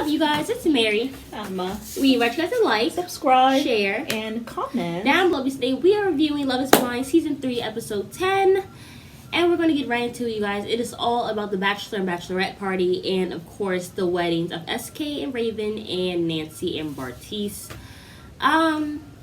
you guys? It's Mary. Emma. We invite you guys to like, Subscribe, share, and comment. Down below today, we are reviewing Love is Blind Season 3, Episode 10. And we're going to get right into it, you guys. It is all about the Bachelor and Bachelorette party and, of course, the weddings of SK and Raven and Nancy and Bartise.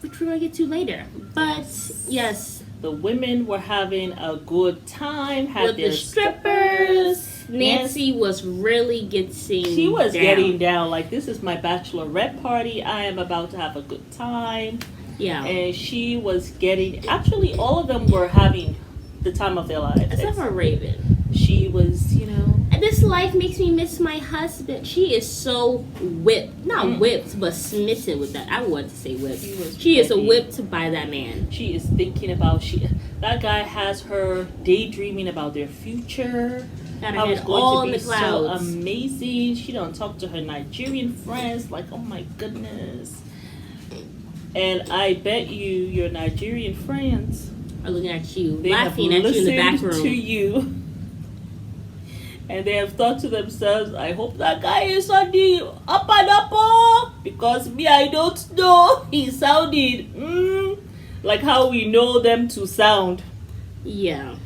Which we're going to get to later. But, yes. The women were having a good time. Had With their the strippers. Nancy was really getting She was down. getting down. Like, this is my bachelorette party. I am about to have a good time. Yeah. And she was getting... Actually, all of them were having the time of their lives. Except for Raven. She was, This life makes me miss my husband. She is so whipped. Not whipped, but smitten with that. I wanted to say whipped. She is whipped by that man. She is thinking about... That guy has her daydreaming about their future. I was going to be so amazing. She don't talk to her Nigerian friends. Like, oh my goodness. And I bet your Nigerian friends are looking at you, they laughing at you in the back room. To you. And they have thought to themselves, I hope that guy is on the up and up, because me, I don't know. He sounded like how we know them to sound. Yeah.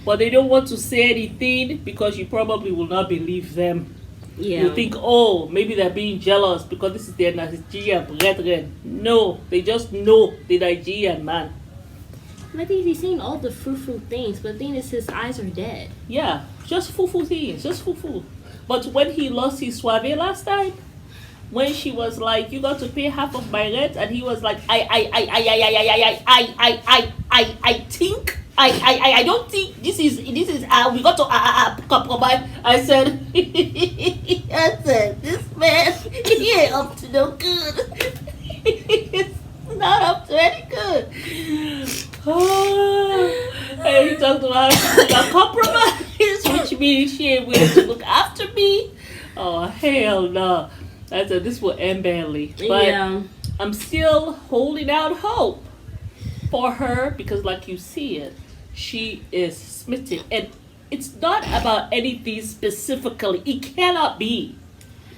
But they don't want to say anything because you probably will not believe them. Yeah. You think, oh, maybe they're being jealous because this is their Nigerian brethren. No, they just know the Nigerian man. I think he's saying all the frou-frou things, but the thing is his eyes are dead. Yeah, just foo-foo things, just foo-foo. But when he lost his suave last time, when she was like, you got to pay half of my rent, and he was like, I don't think this is we got to compromise. I said, this man, he ain't up to no good. He's not up to any good. And he talked about a compromise, which means she ain't willing to look after me. Oh, hell no. I said, this will end badly. But yeah. I'm still holding out hope for her because, like you see it, she is smitten. And it's not about anything specifically. It cannot be.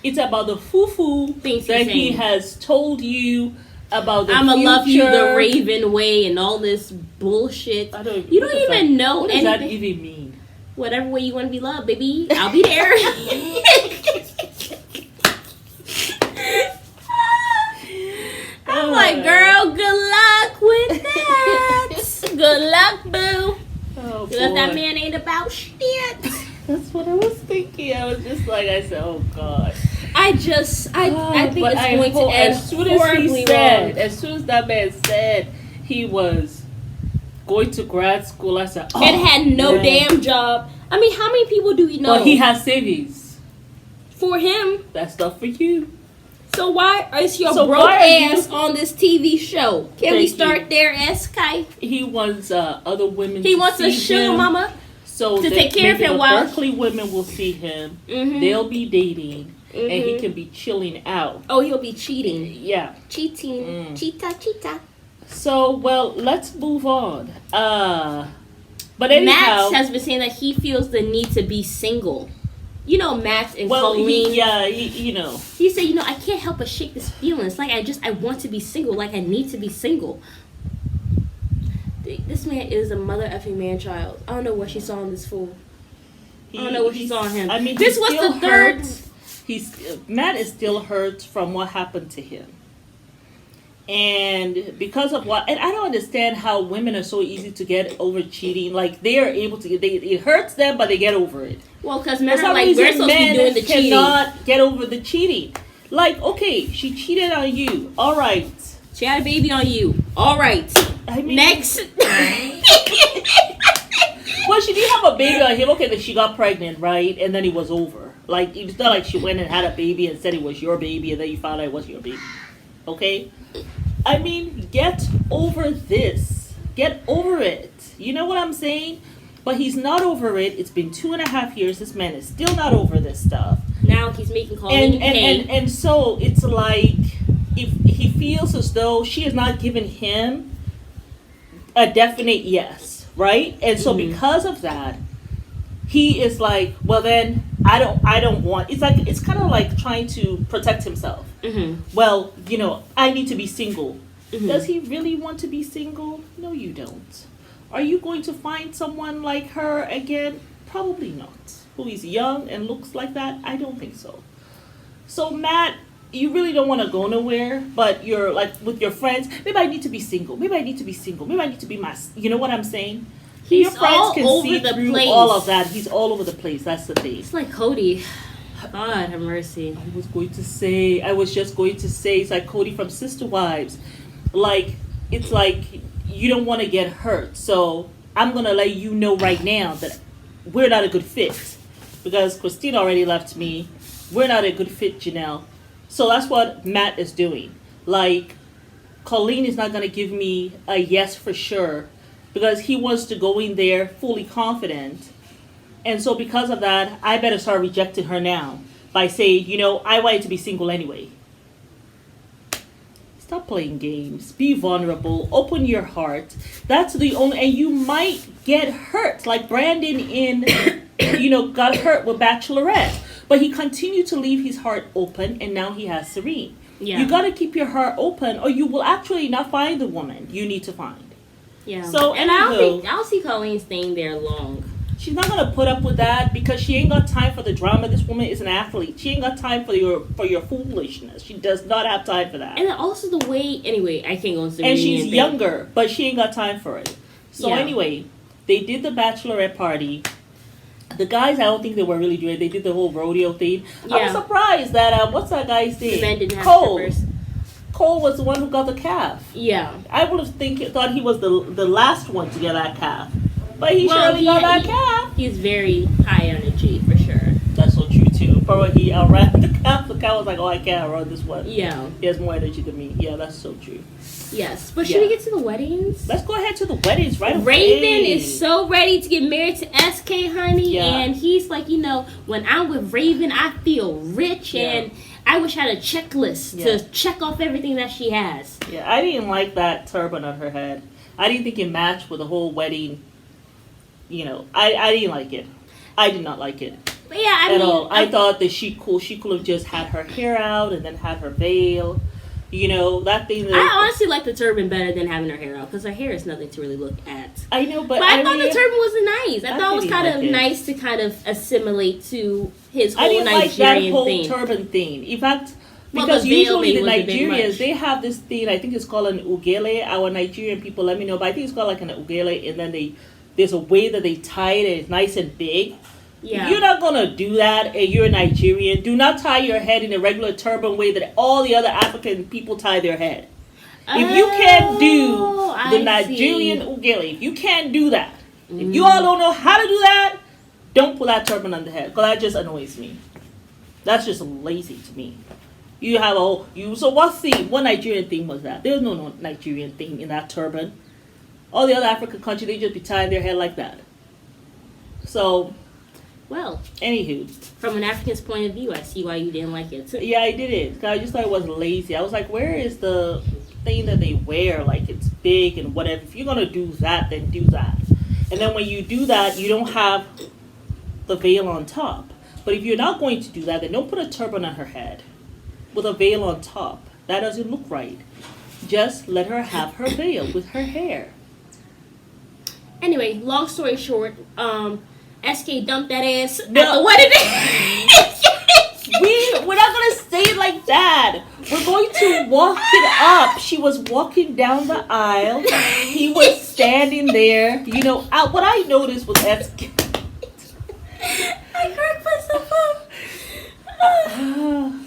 It's about the foo-foo that he has told you about the I'ma future. love you the Raven way and all this bullshit. You don't even know what does anything. that even mean? Whatever way you want to be loved, baby, I'll be there. I'm like, girl, good luck with that. Good luck, boo. Oh, because that man ain't about shit. That's what I was thinking. I was just like, I said, oh God. I think it's going to end as soon as horribly he said, wrong. as soon as that man said he was going to grad school, I said, oh, and had no man. damn job. I mean, how many people do we know? Well, he has savings. For him. That's not for you. So why is your broke ass on this TV show? Can we start there, Sky? He wants other women. He wants a sugar mama. So to take care of him while Berkeley women will see him. They'll be dating, and he can be chilling out. Oh, he'll be cheating. Yeah, cheating. Cheetah. So, well, let's move on. But anyhow, Max has been saying that he feels the need to be single. You know, Max and Colleen. He said, I can't help but shake this feeling. It's like I want to be single. Like I need to be single. This man is a mother effing man child. I don't know what she saw in this fool. I don't know what she saw in him. I mean, this was the third. Matt is still hurt from what happened to him. And because of and I don't understand how women are so easy to get over cheating. Like they are able to it hurts them, but they get over it. Well, because men are like, we're supposed to be doing the cheating. Cannot get over the cheating. Like, okay, she cheated on you. All right. She had a baby on you. All right. I mean, next. Well, she did have a baby on him. Okay, then she got pregnant, right? And then it was over. Like, it's not like she went and had a baby and said it was your baby, and then you found out it wasn't your baby. Okay? I mean, get over this. Get over it. You know what I'm saying? But he's not over it. It's been 2.5 years. This man is still not over this stuff. Now he's making Colleen pay. And so it's like, if he feels as though she has not given him a definite yes, right? And so because of that, he is like, well then, I don't want. It's kind of like trying to protect himself. Mm-hmm. Well, I need to be single. Mm-hmm. Does he really want to be single? No, you don't. Are you going to find someone like her again? Probably not. Who is young and looks like that? I don't think so. So Matt, you really don't want to go nowhere, but you're like with your friends. Maybe I need to be single. Maybe I need to be single. Maybe I need to be my. You know what I'm saying? He's Your friends all can over see the through place. all of that. He's all over the place. That's the thing. It's like Cody. God have mercy. I was just going to say, it's like Cody from Sister Wives. Like, it's like you don't want to get hurt. So I'm going to let you know right now that we're not a good fit. Because Christine already left me. We're not a good fit, Janelle. So that's what Matt is doing. Like, Colleen is not going to give me a yes for sure. Because he wants to go in there fully confident. And so because of that, I better start rejecting her now by saying, I wanted to be single anyway. Stop playing games. Be vulnerable. Open your heart. That's the only, and you might get hurt. Like Brandon got hurt with Bachelorette. But he continued to leave his heart open, and now he has Serene. Yeah. You got to keep your heart open, or you will actually not find the woman you need to find. Yeah. So, and I don't see Colleen staying there long. She's not gonna put up with that because she ain't got time for the drama. This woman is an athlete. She ain't got time for your foolishness. She does not have time for that. And also the way, anyway, I can't go into the And she's younger, but she ain't got time for it. So Yeah. anyway, they did the bachelorette party. The guys, I don't think they were really doing it. They did the whole rodeo thing. I was Yeah. surprised that what's that guy's name? The men didn't have Cole. strippers. Cole was the one who got the calf. Yeah. I would have thought he was the last one to get that calf. But he surely got that calf. He's very high energy, for sure. That's so true too. Probably he outran the calf. The calf was like, "Oh, I can't outrun this one." Yeah. He has more energy than me. Yeah, that's so true. Yes. But should we get to the weddings? Let's go ahead to the weddings right away. Raven is so ready to get married to SK, honey. Yeah. And he's like, when I'm with Raven, I feel rich. Yeah. And I wish I had a checklist to check off everything that she has. Yeah, I didn't like that turban on her head. I didn't think it matched with the whole wedding. I didn't like it. I did not like it. But yeah, at all. I thought that she could have just had her hair out and then had her veil. That thing. I honestly like the turban better than having her hair out because her hair is nothing to really look at. I know, but I thought the turban was nice. I thought it was kind of like nice to kind of assimilate to his whole I didn't Nigerian like that whole thing. turban thing. In fact, Well, because the veil usually the thing was a bit Nigerians, much. they have this thing, I think it's called an ugele. Our Nigerian people, let me know, but I think it's called like an ugele, and then there's a way that they tie it, and it's nice and big. Yeah. If you're not going to do that, and you're a Nigerian, do not tie your head in a regular turban way that all the other African people tie their head. If you can't do the Nigerian ugele, if you can't do that, if you all don't know how to do that, don't put that turban on the head, because that just annoys me. That's just lazy to me. You have so what Nigerian thing was that? There's no Nigerian thing in that turban. All the other African countries, they just be tying their head like that. So, well, anywho. From an African's point of view, I see why you didn't like it too. Yeah, I did it. I just thought it was lazy. I was like, where is the thing that they wear? Like, it's big and whatever. If you're going to do that, then do that. And then when you do that, you don't have the veil on top. But if you're not going to do that, then don't put a turban on her head with a veil on top. That doesn't look right. Just let her have her veil with her hair. Anyway, long story short, SK dumped that ass at the wedding. We're not going to say it like that. We're going to walk it up. She was walking down the aisle. He was standing there. What I noticed was SK. I cracked myself up.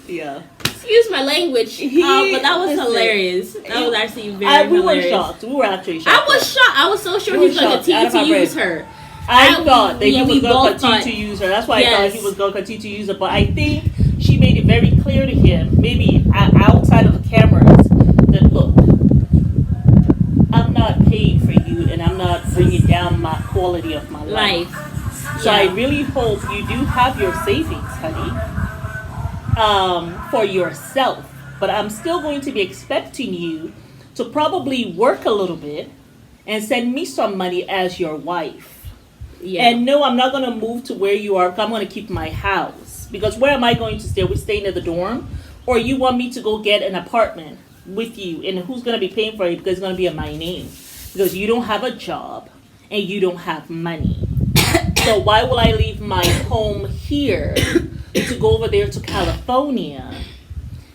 Yeah. Excuse my language, but that was hilarious. That was actually very hilarious. We were shocked. We were actually shocked. I was shocked. I was so sure he was going to continue to use her. I thought that he was going to continue to use her. That's why I thought he was going to continue to use her. But I think she made it very clear to him, maybe outside of the cameras, that look, I'm not paying for you, and I'm not bringing down my quality of my life. So I really hope you do have your savings, honey, for yourself. But I'm still going to be expecting you to probably work a little bit and send me some money as your wife. Yeah. And no, I'm not going to move to where you are. I'm going to keep my house. Because where am I going to stay? Are we staying at the dorm? Or you want me to go get an apartment with you? And who's going to be paying for it? Because it's going to be in my name. Because you don't have a job and you don't have money. So why will I leave my home here to go over there to California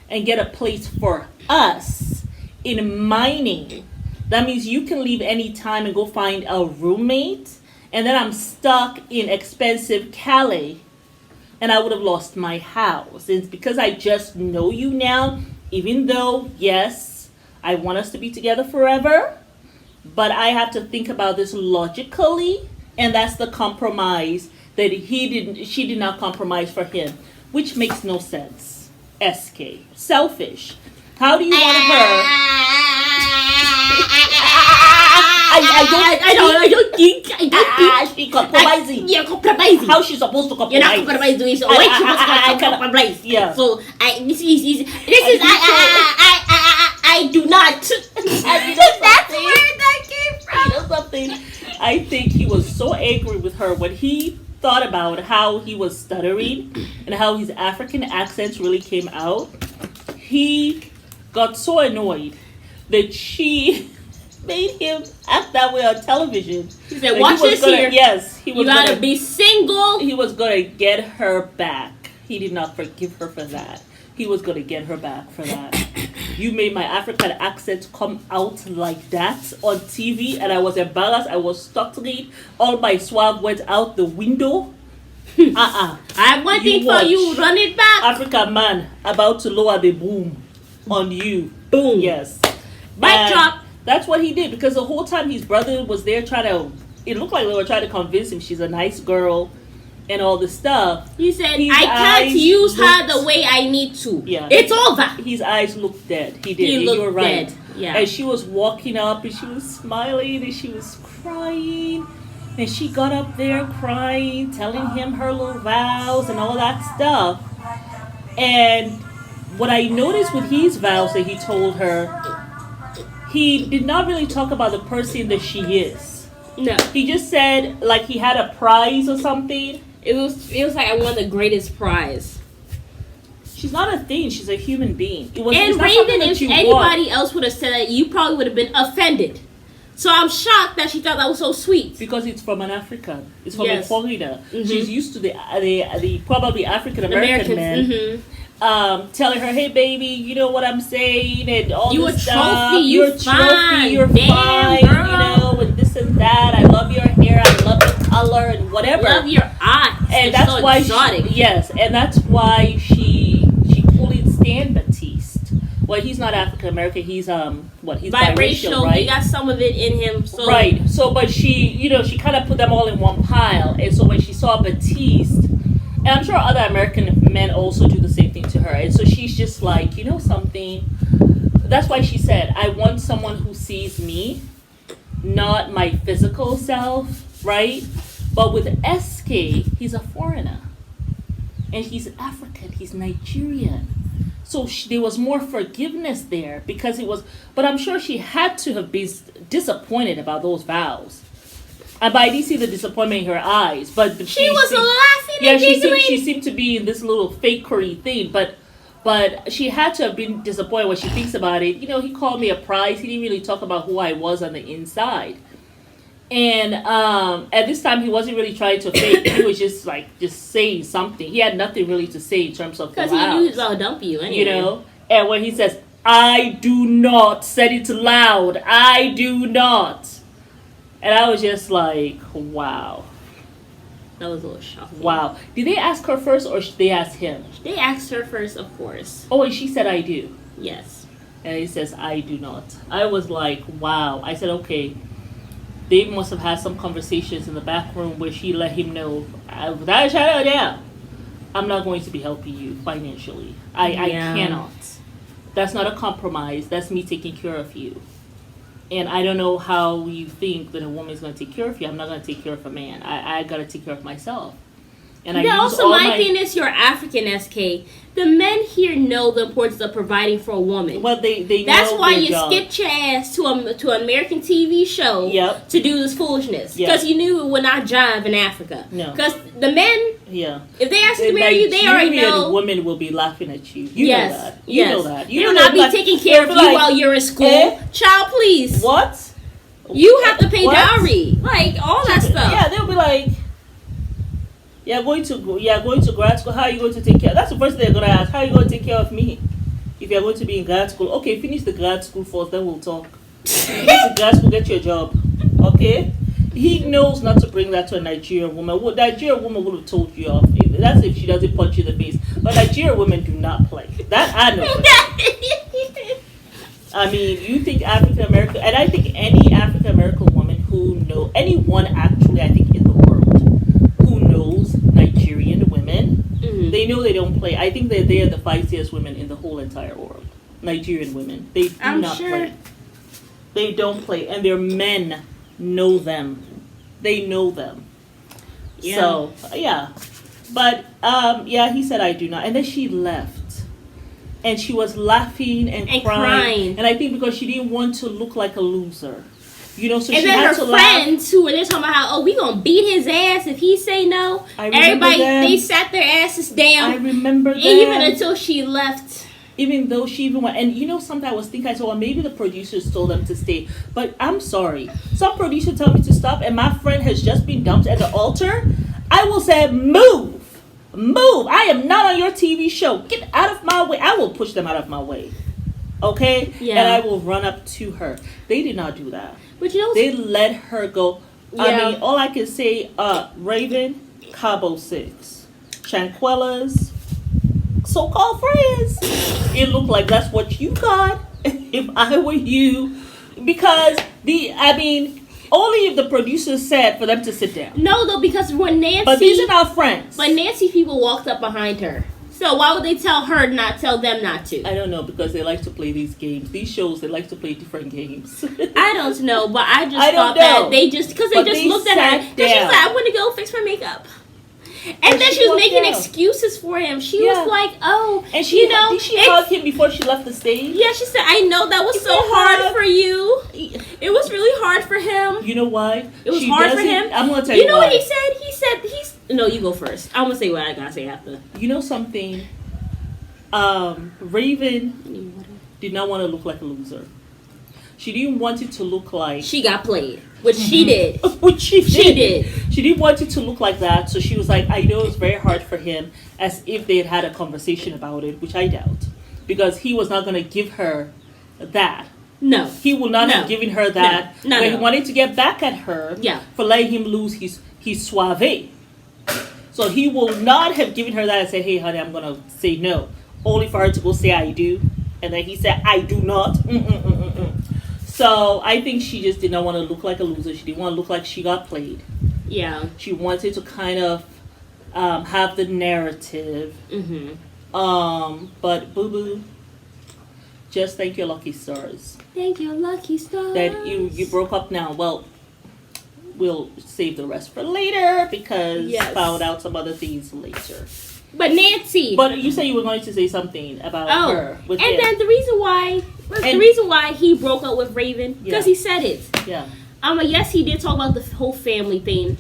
and get a place for us in my name? That means you can leave any time and go find a roommate, and then I'm stuck in expensive Cali, and I would have lost my house. It's because I just know you now, even though, yes, I want us to be together forever, but I have to think about this logically, and that's the compromise that she did not compromise for him, which makes no sense. SK. Selfish. How do you want her? I don't think she compromising. You're compromising. How she's supposed to compromise? You're not compromising. So why she supposed to compromise? Yeah. So this is I do not. That's where that came from. You know something? I think he was so angry with her when he thought about how he was stuttering and how his African accents really came out. He got so annoyed that she made him act that way on television. He said, "Watch this here." Yes, he was. You gotta be single. He was gonna get her back. He did not forgive her for that. He was gonna get her back for that. You made my African accent come out like that on TV, and I was embarrassed. I was stuttering. All my swag went out the window. I have one thing for you. Run it back. African man about to lower the boom on you. Boom. Yes. Mic drop. That's what he did, because the whole time his brother was there trying to, it looked like they were trying to convince him she's a nice girl and all this stuff. He said, I can't use her the way I need to. Yeah. It's over. His eyes looked dead. He did. He You were looked right. dead. Yeah. And she was walking up and she was smiling and she was crying. And she got up there crying, telling him her little vows and all that stuff. And what I noticed with his vows that he told her, he did not really talk about the person that she is. No. He just said like he had a prize or something. It was like I won the greatest prize. She's not a thing. She's a human being. And Raven, if anybody else would have said that, you probably would have been offended. So I'm shocked that she thought that was so sweet. Because it's from an African. It's from Yes. a foreigner. Mhm. She's used to the probably African American man Mm-hmm. telling her, "Hey, baby, you know what I'm saying, and all You this a stuff. trophy, You're you a fine. trophy, you're Damn, fine, girl. you know, and this and that. I love your hair. I love your color and whatever. Love your eyes. And They're that's so why exotic. and that's why she couldn't stand Batiste. Well, he's not African American. He's he's biracial, right? He got some of it in him. So Right. So, but she kind of put them all in one pile. And so when she saw Batiste, and I'm sure other American men also do the same thing to her. And so she's just like, you know something? That's why she said, I want someone who sees me, not my physical self, right? But with SK, he's a foreigner. And he's African. He's Nigerian. So there was more forgiveness there because it was, but I'm sure she had to have been disappointed about those vows. And I didn't see the disappointment in her eyes, but she was laughing yeah, and giggling. she seemed to be in this little fakery thing, but she had to have been disappointed when she thinks about it. You know, he called me a prize. He didn't really talk about who I was on the inside. And at this time, he wasn't really trying to fake. He was just saying something. He had nothing really to say in terms of because he knew he was gonna dump you anyway. You know, and when he says, "I do not," said it loud. I do not. And I was just like, wow. That was a little shocking. Wow. Did they ask her first or they asked him? They asked her first, of course. Oh, and she said, "I do." Yes. And he says, "I do not." I was like, wow. I said, okay. They must have had some conversations in the back room where she let him know, without a shadow of a doubt, I'm not going to be helping you financially. I cannot. That's not a compromise. That's me taking care of you. And I don't know how you think that a woman is going to take care of you. I'm not going to take care of a man. I got to take care of myself. And I Yeah, use also all my thing is you're African, SK. The men here know the importance of providing for a woman. Well, they That's know why their you job. skipped your ass to an American TV show Yep. to do this foolishness. Yep. Because you knew it would not jive in Africa. No. Because the men, Yeah. if they ask you to marry you, they already know. Women will be laughing at you. You Yes, know that. You yes. know that. They will not be taking care of you while you're in school. Child, please. What? You have to pay What? dowry. Like, all that stuff. Yeah, they'll be like, going to grad school. How are you going to take care? That's the first thing they're gonna ask. How are you going to take care of me if you're going to be in grad school? Okay, finish the grad school first, then we'll talk. Finish the grad school, get your job. Okay. He knows not to bring that to a Nigerian woman. Well, Nigerian woman would have told you off. That's if she doesn't punch you in the face. But Nigerian women do not play. That I know. I mean, you think African American, and I think any African American woman who knows, anyone actually, I think in the world who knows Nigerian women, they know they don't play. I think that they are the feistiest women in the whole entire world. Nigerian women, they do not play. They don't play, and their men know them. They know them. Yeah. So yeah, but he said I do not, and then she left. And she was laughing and crying. And I think because she didn't want to look like a loser. You know, so and she then had her to friends who were there talking about how, we gonna beat his ass if he say no. Everybody, they sat their asses down. I remember that. Even until she left. Even though she even went. And you know something I was thinking, I said, well, maybe the producers told them to stay. But I'm sorry. Some producer told me to stop and my friend has just been dumped at the altar. I will say, move. I am not on your TV show. Get out of my way. I will push them out of my way. Okay? Yeah. And I will run up to her. They did not do that. But you know, they let her go. Yeah. I mean, all I can say, Raven, Cabo 6, Shanquella's so-called friends. It looked like that's what you got if I were you. Because only if the producers said for them to sit down. No, though, because when Nancy... But these are not friends. But Nancy people walked up behind her. So why would they tell them not to? I don't know, because they like to play these games. These shows, they like to play different games. I don't know, but I thought that they just... Because they just looked at her. And she's like, I want to go fix my makeup. And then she was making excuses for him. She was like, and she hugged him before she left the stage. Yeah, she said, I know that was so hard for you. It was really hard for him. You know why? It was hard for him. I'm going to tell you why. You know what he said? No, you go first. I'm going to say what I got to say after. You know something? Raven did not want to look like a loser. She didn't want it to look like... She got played. Which she did. Which she did. She didn't want it to look like that. So she was like, I know it's very hard for him. As if they had a conversation about it. Which I doubt. Because he was not going to give her that. No. He will not have given her that. No. He wanted to get back at her. Yeah. For letting him lose his suave. So he will not have given her that and say, hey, honey, I'm going to say no. Only for her to go say I do. And then he said, I do not. So I think she just did not want to look like a loser. She didn't want to look like she got played. Yeah. She wanted to kind of have the narrative. But boo-boo, just thank your lucky stars. Thank your lucky stars. That you broke up now. Well, we'll save the rest for later because found out some other things later. But Nancy. But you said you were going to say something about her. Then the reason why he broke up with Raven, because he said it. Yeah. Yes, he did talk about the whole family thing,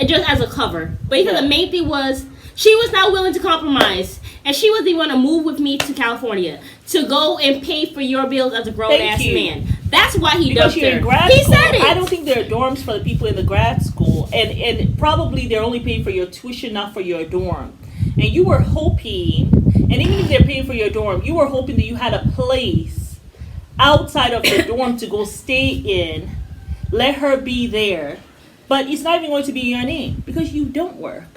just as a cover. But because the main thing was, she was not willing to compromise. And she wasn't even going to move with me to California to go and pay for your bills as a grown-ass man. That's why he dumped her. He said it. I don't think there are dorms for the people in the grad school. And probably they're only paying for your tuition, not for your dorm. And you were hoping, and even if they're paying for your dorm, you were hoping that you had a place outside of the dorm to go stay in, let her be there, but it's not even going to be your name because you don't work.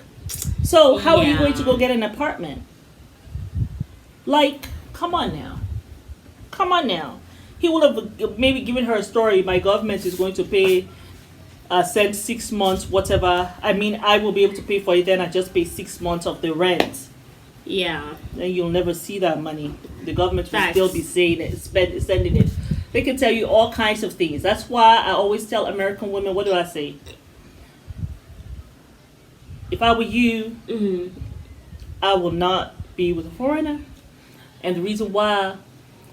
So how are you going to go get an apartment? Like, come on now. He would have maybe given her a story. My government is going to pay, send 6 months, whatever. I mean, I will be able to pay for it. Then I just pay 6 months of the rent. Yeah. Then you'll never see that money. The government will still be saying it, sending it. They can tell you all kinds of things. That's why I always tell American women, what do I say? if I were you, Mm-hmm. I will not be with a foreigner. And the reason why,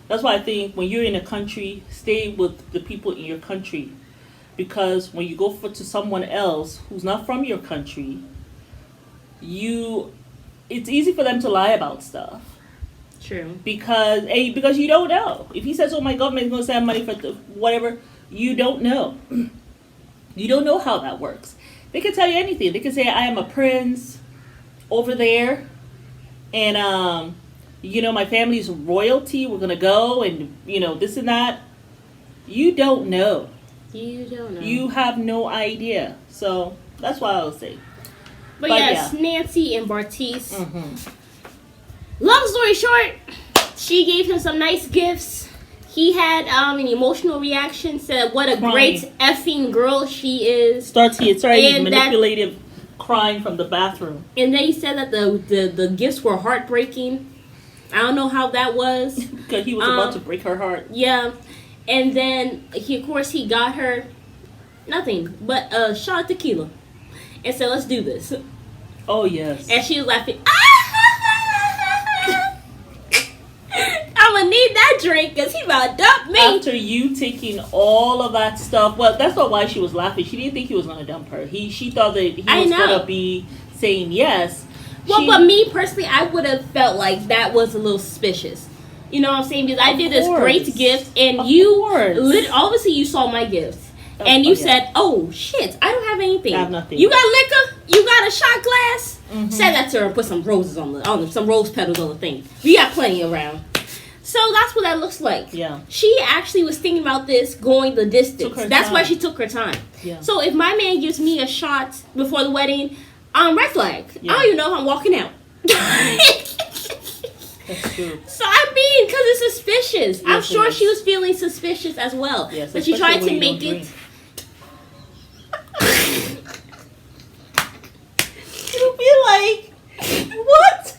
that's why I think when you're in a country, stay with the people in your country. Because when you go to someone else who's not from your country, it's easy for them to lie about stuff. True. Because you don't know. If he says, "Oh, my government is going to send money for whatever," you don't know. You don't know how that works. They can tell you anything. They can say, "I am a prince over there, and my family's royalty. We're gonna go, and this and that." You don't know. You don't know. You have no idea. So that's what I'll say. But yes, yeah. Nancy and Bartiz. Mm-hmm. Long story short, she gave him some nice gifts. He had an emotional reaction, said what a great effing girl she is. Starts manipulative crying from the bathroom. And then he said that the gifts were heartbreaking. I don't know how that was. Because he was about to break her heart. Yeah. And then, he got her nothing but a shot of tequila. And said, let's do this. Oh, yes. And she was laughing. I'm going to need that drink because he about to dump me. After you taking all of that stuff. Well, that's not why she was laughing. She didn't think he was going to dump her. She thought that he was going to be saying yes. Well, but me personally, I would have felt like that was a little suspicious. You know what I'm saying? Because I did this great gift, and obviously you saw my gift. And you said, "Oh shit, I don't have anything. I have nothing. You got liquor? You got a shot glass?" Mm-hmm. Said that to her and put some roses some rose petals on the thing. We got plenty around. So that's what that looks like. Yeah. She actually was thinking about this going the distance. That's why she took her time. Yeah. So if my man gives me a shot before the wedding, red flag. Yeah. I don't even know if I'm walking out. That's true. So I mean, because it's suspicious. Yes, I'm sure she was feeling suspicious as well. Yes, but she tried to make it. You'll be like, what?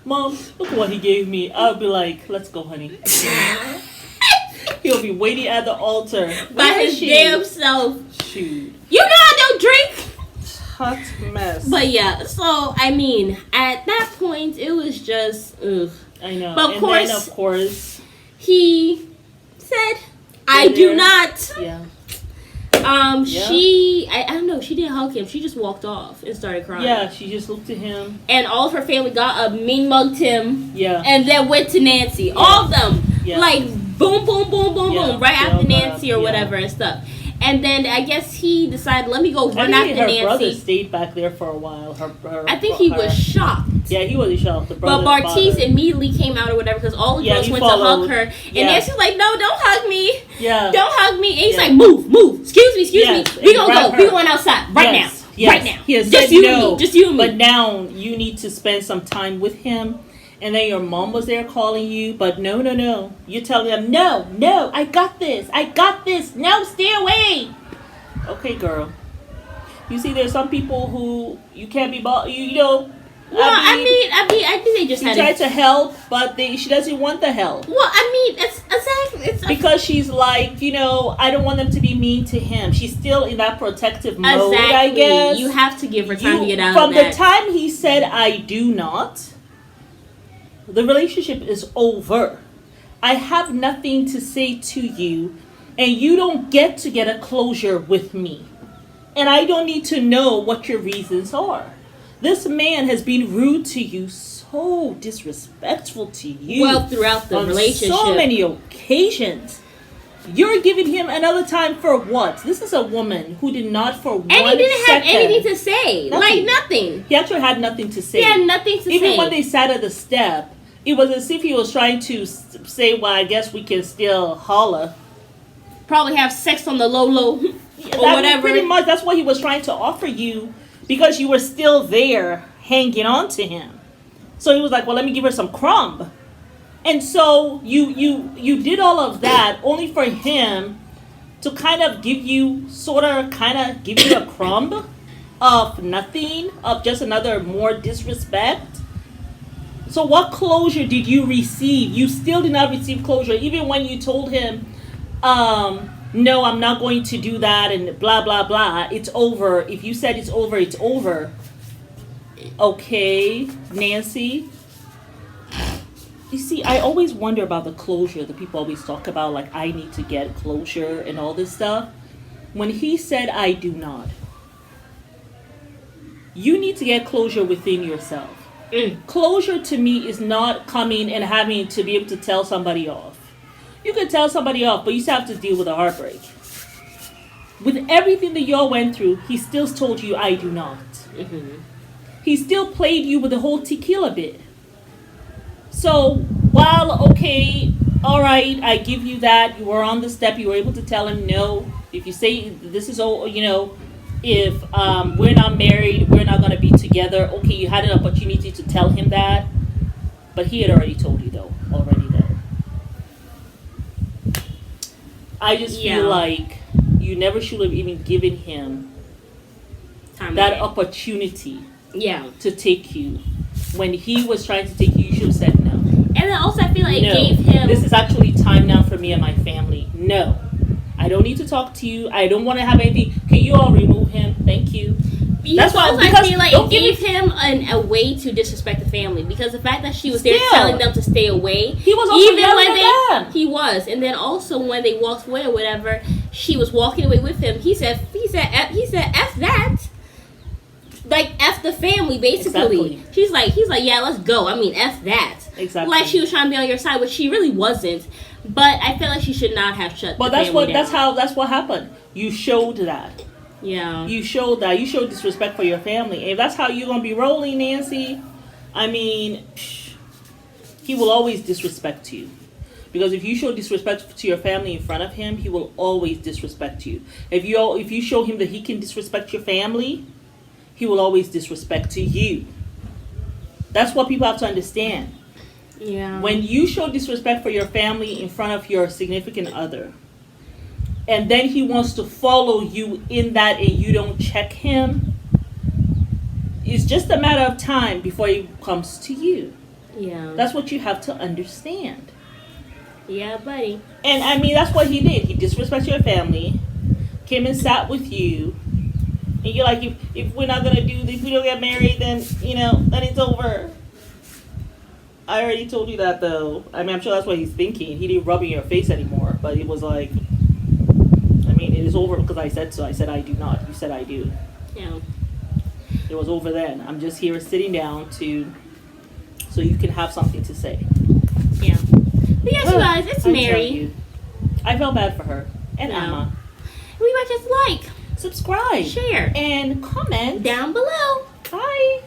Mom, look what he gave me. I'll be like, let's go, honey. He'll be waiting at the altar. By his damn self. Shoot. You know I don't drink. Hot mess. But yeah, so I mean, at that point, it was just, ugh. I know. But then, of course, he said, "I do not." Yeah. I don't know. She didn't hug him. She just walked off and started crying. Yeah, she just looked at him. And all of her family got up, mean mugged him. Yeah. And then went to Nancy. Yeah. All of them. Yeah. Like boom, boom, boom, boom, boom, right after Nancy or whatever and stuff. And then I guess he decided, let me go run after Nancy. Her brother stayed back there for a while. I think he was shocked. Yeah, he was shocked. But Bartiz immediately came out or whatever because all the girls went to hug her. And Nancy's like, no, don't hug me. Yeah. Don't hug me. And he's like, move. Excuse me. We gonna go. We going outside right now. Yes. Right now. He has just said you no. and me. Just you and me. But now you need to spend some time with him. And then your mom was there calling you. But no. You're telling them, no. I got this. No, stay away. Okay, girl. You see, there's some people who you can't be bought. You know. Well, I think they just tried to help, but she doesn't want the help. Well, I mean, it's exactly because she's like, I don't want them to be mean to him. She's still in that protective mode, I guess. You have to give her time to get out of that. From the time he said, "I do not," the relationship is over. I have nothing to say to you, and you don't get to get a closure with me. And I don't need to know what your reasons are. This man has been rude to you, so disrespectful to you. Well, throughout the relationship. On so many occasions. You're giving him another time for what? This is a woman who did not for 1 second. And he didn't have anything to say. Nothing. He actually had nothing to say. He had nothing to say. Even when they sat at the step, it was as if he was trying to say, well, I guess we can still holler. Probably have sex on the low. Or whatever. Pretty much, that's what he was trying to offer you. Because you were still there hanging on to him. So he was like, well, let me give her some crumb. And so you did all of that only for him to kind of give you a crumb of nothing, of just another more disrespect. So what closure did you receive? You still did not receive closure. Even when you told him, no, I'm not going to do that, and blah blah blah. It's over. If you said it's over, it's over. Okay, Nancy. You see, I always wonder about the closure that people always talk about, like, I need to get closure and all this stuff. When he said, I do not, you need to get closure within yourself. Closure to me is not coming and having to be able to tell somebody off. You can tell somebody off, but you still have to deal with a heartbreak. With everything that y'all went through, he still told you, I do not. He still played you with the whole tequila bit. So, while, okay, all right, I give you that. You were on the step. You were able to tell him no. If you say this is all, if we're not married, we're not going to be together. Okay, you had an opportunity to tell him that. But he had already told you, though. I just feel like you never should have even given him that opportunity to take you. When he was trying to take you, you should have said no. And then also I feel like it gave him... This is actually time now for me and my family. No. I don't need to talk to you. I don't want to have anything. Can you all remove him? Thank you. That's why I feel like it gave him a way to disrespect the family, because the fact that she was there telling them to stay away, he was also even when he was, and then also when they walked away or whatever, she was walking away with him. He said F that, like F the family basically. Exactly. He's like yeah, let's go. I mean F that. Exactly. Like she was trying to be on your side, which she really wasn't. But I feel like she should not have shut. But that's what happened. You showed that. Yeah. You showed that. You showed disrespect for your family. If that's how you're going to be rolling, Nancy, I mean, he will always disrespect you. Because if you show disrespect to your family in front of him, he will always disrespect you. If you show him that he can disrespect your family, he will always disrespect to you. That's what people have to understand. Yeah. When you show disrespect for your family in front of your significant other, and then he wants to follow you in that and you don't check him, it's just a matter of time before he comes to you. Yeah. That's what you have to understand. Yeah, buddy. And I mean, that's what he did. He disrespected your family, came and sat with you, and you're like, if we're not going to do this, if we don't get married, then, then it's over. I already told you that, though. I mean, I'm sure that's what he's thinking. He didn't rub in your face anymore, but it was like... it is over because I said so. I said I do not. You said I do. Yeah. It was over then. I'm just here sitting down so you can have something to say. Yeah. But yes, you guys, it's Mary. I felt bad for her. And Emma. We might just like, subscribe, share, and comment down below. Bye.